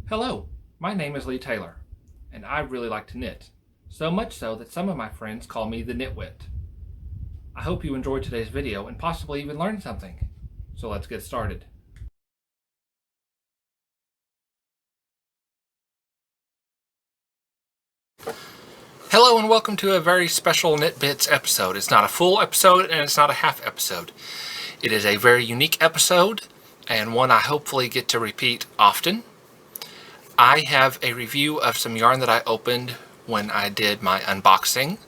Hello, my name is Lee Taylor, and I really like to knit, so much so that some of my friends call me the Knitwit. I hope you enjoyed today's video and possibly even learned something. So let's get started. Hello and welcome to a very special Knit Bits episode. It's not a full episode and it's not a half episode. It is a very unique episode and one I hopefully get to repeat often. I have a review of some yarn that I opened when I did my unboxing.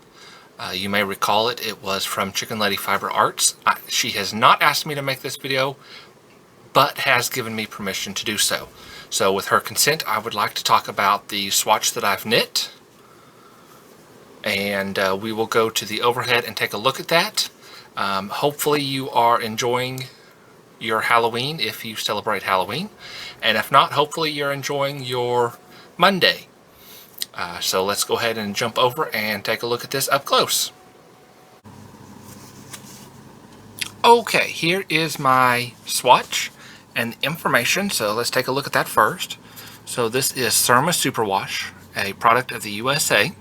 You may recall it was from Chicken Lady Fiber Arts. She has not asked me to make this video, but has given me permission to do so. So with her consent, I would like to talk about the swatch that I've knit. And we will go to the overhead and take a look at that. Hopefully you are enjoying your Halloween if you celebrate Halloween. And if not, hopefully you're enjoying your Monday. So let's go ahead and jump over and take a look at this up close. Okay, here is my swatch and information. So let's take a look at that first. So this is Surma Superwash, a product of the USA.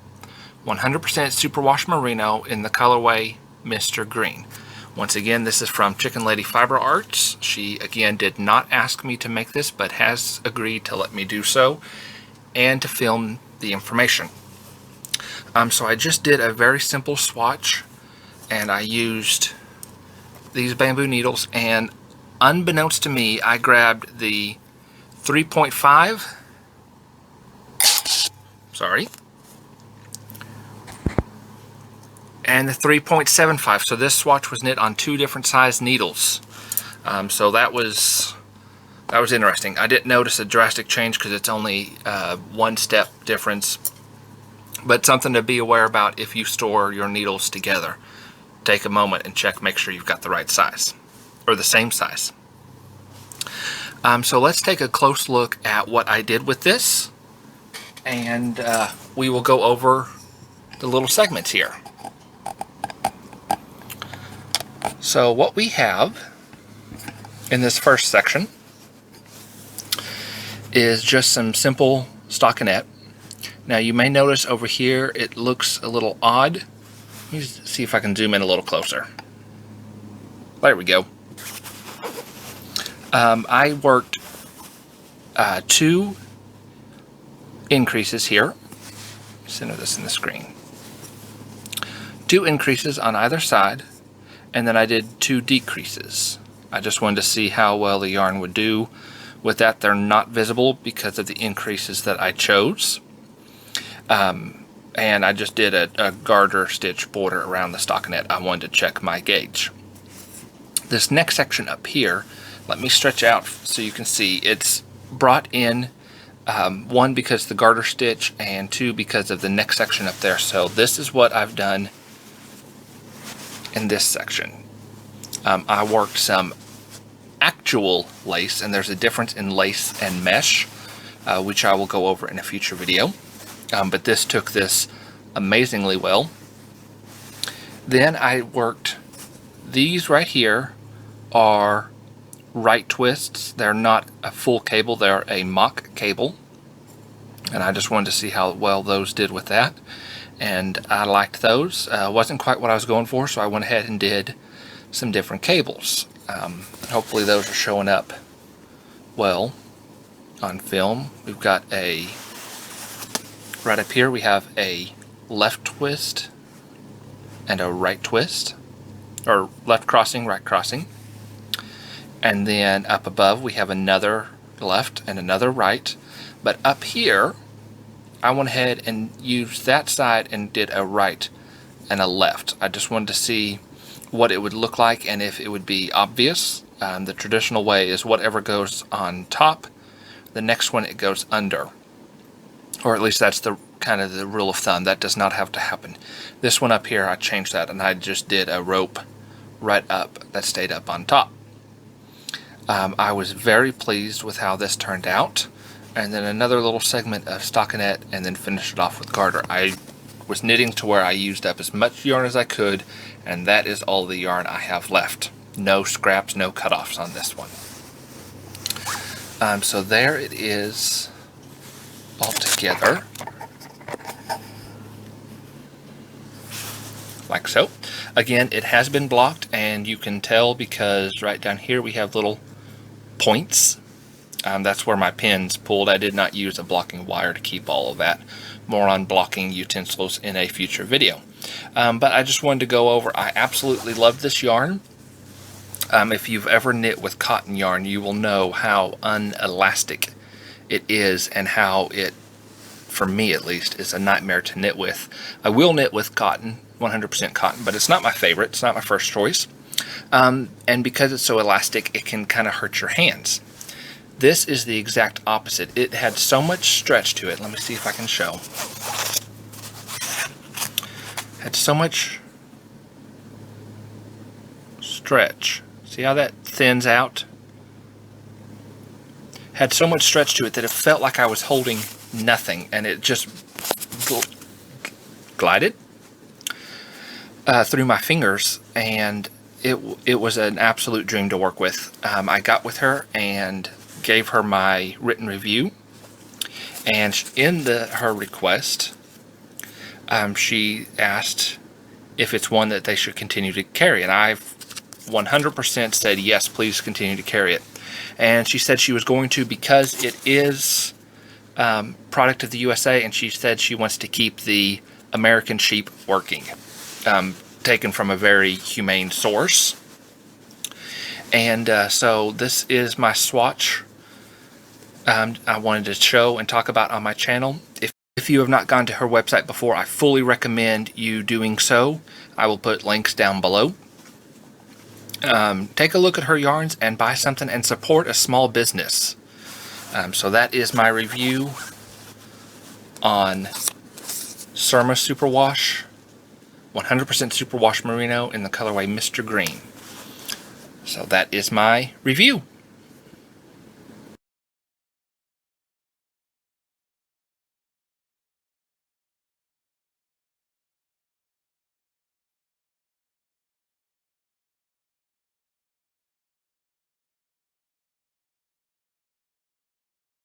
100% Superwash Merino in the colorway Mr. Green. Once again, this is from Chicken Lady Fiber Arts. She, again, did not ask me to make this, but has agreed to let me do so and to film the information. So I just did a very simple swatch, and I used these bamboo needles, and unbeknownst to me, I grabbed the 3.5, and the 3.75. So this swatch was knit on two different size needles. So that was interesting. I didn't notice a drastic change because it's only one step difference, but something to be aware about if you store your needles together. Take a moment and check, make sure you've got the right size or the same size. So let's take a close look at what I did with this, and we will go over the little segments here. So what we have in this first section is just some simple stockinette. Now you may notice over here it looks a little odd. Let me see if I can zoom in a little closer. There we go. I worked two increases here. Center this in the screen. Two increases on either side, and then I did two decreases. I just wanted to see how well the yarn would do with that. They're not visible because of the increases that I chose. And I just did a garter stitch border around the stockinette. I wanted to check my gauge. This next section up here, let me stretch out so you can see, it's brought in one because the garter stitch, and two because of the next section up there. So this is what I've done in this section. I worked some actual lace, and there's a difference in lace and mesh, which I will go over in a future video. But this took this amazingly well. Then I worked these right here are right twists. They're not a full cable, they're a mock cable. And I just wanted to see how well those did with that. And I liked those. Wasn't quite what I was going for, so I went ahead and did some different cables. Hopefully those are showing up well on film. We've got right up here we have a left twist and a right twist, or left crossing, right crossing. And then up above we have another left and another right. But up here I went ahead and used that side and did a right and a left. I just wanted to see what it would look like and if it would be obvious. The traditional way is whatever goes on top, the next one it goes under. Or at least that's the kind of the rule of thumb. That does not have to happen. This one up here, I changed that and I just did a rope right up that stayed up on top. I was very pleased with how this turned out. And then another little segment of stockinette, and then finish it off with garter. I was knitting to where I used up as much yarn as I could, and that is all the yarn I have left. No scraps, no cutoffs on this one. So there it is all together, like so. Again, it has been blocked, and you can tell because right down here we have little points. That's where my pin's pulled. I did not use a blocking wire to keep all of that. More on blocking utensils in a future video. But I just wanted to go over, I absolutely love this yarn. If you've ever knit with cotton yarn, you will know how unelastic it is and how it, for me at least, is a nightmare to knit with. I will knit with cotton, 100% cotton, but it's not my favorite. It's not my first choice. And because it's so elastic, it can kind of hurt your hands. This is the exact opposite. It had so much stretch to it. Let me see if I can show. Had so much stretch. See how that thins out? Had so much stretch to it that it felt like I was holding nothing, and it just glided through my fingers, and it was an absolute dream to work with. I got with her and gave her my written review, and in her request, she asked if it's one that they should continue to carry, and I've 100% said yes, please continue to carry it. And she said she was going to, because it is product of the USA, and she said she wants to keep the American sheep working, taken from a very humane source. And so this is my swatch I wanted to show and talk about on my channel. If you have not gone to her website before, I fully recommend you doing so. I will put links down below. Take a look at her yarns and buy something and support a small business. So that is my review on Surma Superwash, 100% Superwash Merino in the colorway Mr. Green. So that is my review.